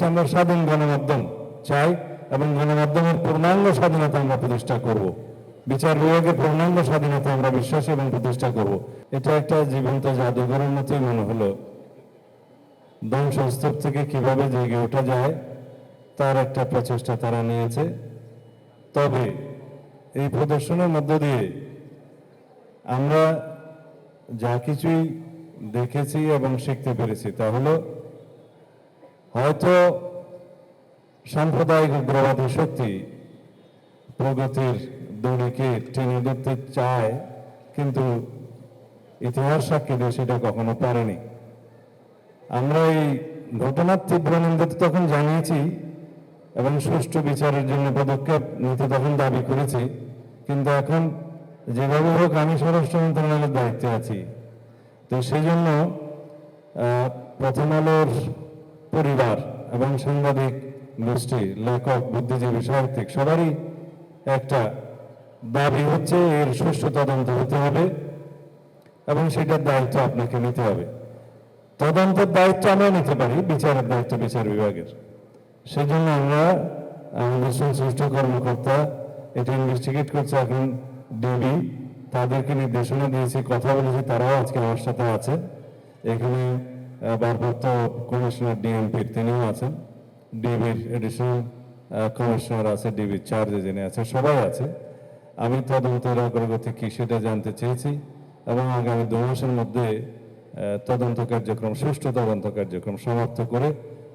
বিশ্বে আমরা স্বাধীন গণমাধ্যম চাই এবং গণমাধ্যমের পূর্ণাঙ্গ স্বাধীনতা আমরা প্রতিষ্ঠা করব। বিচার বিভাগের পূর্ণাঙ্গ স্বাধীনতা আমরা বিশ্বাসী এবং প্রতিষ্ঠা করব। এটা একটা জীবন্ত জাদুঘরের মতোই মনে হলো। ধ্বংসস্তূপ থেকে কিভাবে জেগে ওঠা যায় তার একটা প্রচেষ্টা তারা নিয়েছে। তবে এই প্রদর্শনের মধ্য দিয়ে আমরা যা কিছুই দেখেছি এবং শিখতে পেরেছি তা হলো, হয়তো সাম্প্রদায়িক উগ্রবাদী শক্তি প্রগতির দড়িকে টেনে ধরতে চায়, কিন্তু ইতিহাস সাক্ষী দিয়ে সেটা কখনো পারেনি। আমরা এই ঘটনার তীব্র নিন্দা তখন জানিয়েছি এবং সুষ্ঠু বিচারের জন্য পদক্ষেপ নিতে তখন দাবি করেছি, কিন্তু এখন যেভাবে হোক আমি স্বরাষ্ট্র মন্ত্রণালয়ের দায়িত্বে আছি, তো সেই জন্য প্রথম আলোর পরিবার এবং সাংবাদিক গোষ্ঠী, লেখক, বুদ্ধিজীবী, সাহিত্যিক সবারই একটা দাবি হচ্ছে এর সুষ্ঠু তদন্ত হতে হবে এবং সেটার দায়িত্ব আপনাকে নিতে হবে। তদন্তের দায়িত্ব আমরা নিতে পারি, বিচারের দায়িত্ব বিচার বিভাগের। সেজন্য আমরা আমাদের সংশ্লিষ্ট কর্মকর্তা এটা ইনভেস্টিগেট করছে এখন ডিবি, তাদেরকে নির্দেশনা দিয়েছি, কথা বলেছি, তারাও আজকে আমার সাথে আছে। এখানে ভারপ্রাপ্ত কমিশনার ডিএমপির তিনিও আছেন, ডিবির এডিশনাল কমিশনার আছে, ডিবির চার্জে যিনি আছে, সবাই আছে। আমি তদন্তের অগ্রগতি কি সেটা জানতে চেয়েছি এবং আগামী 2 মাসের মধ্যে তদন্ত কার্যক্রম, সুষ্ঠু তদন্ত কার্যক্রম সমাপ্ত করে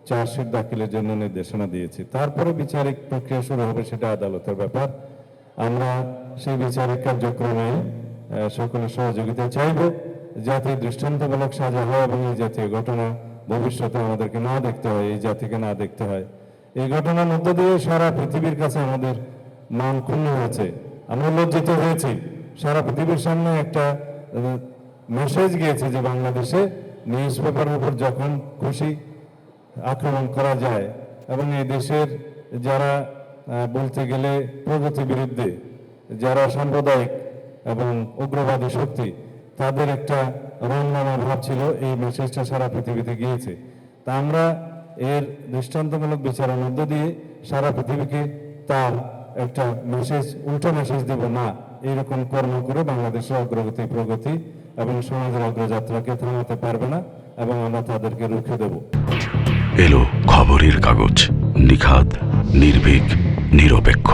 চার্জশিট দাখিলের জন্য নির্দেশনা দিয়েছি। তারপরে বিচারিক প্রক্রিয়া শুরু হবে, সেটা আদালতের ব্যাপার। আমরা সেই বিচারিক কার্যক্রমে সকলের সহযোগিতা চাইব, যাতে দৃষ্টান্তমূলক সাজা হয় এবং এই জাতীয় ঘটনা ভবিষ্যতে আমাদেরকে না দেখতে হয়, এই জাতিকে না দেখতে হয়। এই ঘটনার মধ্য দিয়ে সারা পৃথিবীর কাছে আমাদের মান ক্ষুণ্ণ হয়েছে, আমরা লজ্জিত হয়েছি। সারা পৃথিবীর সামনে একটা মেসেজ গিয়েছে যে বাংলাদেশে নিউজ পেপারের উপর যখন খুশি আক্রমণ করা যায় এবং এই দেশের যারা বলতে গেলে প্রগতি বিরুদ্ধে, যারা সাম্প্রদায়িক এবং উগ্রবাদী শক্তি, তাদের একটা রংনামা ভাব ছিল, এই মেসেজটা সারা পৃথিবীতে গিয়েছে। তা আমরা এর দৃষ্টান্তমূলক বিচারের মধ্য দিয়ে সারা পৃথিবীকে তার একটা মেসেজ, উল্টো মেসেজ দেব না, এইরকম কর্ম করে বাংলাদেশের অগ্রগতি, প্রগতি এবং সমাজের অগ্রযাত্রাকে থামাতে পারবে না এবং আমরা তাদেরকে রুখে দেব। এলো খবরের কাগজ, নিখাদ, নির্ভীক, নিরপেক্ষ।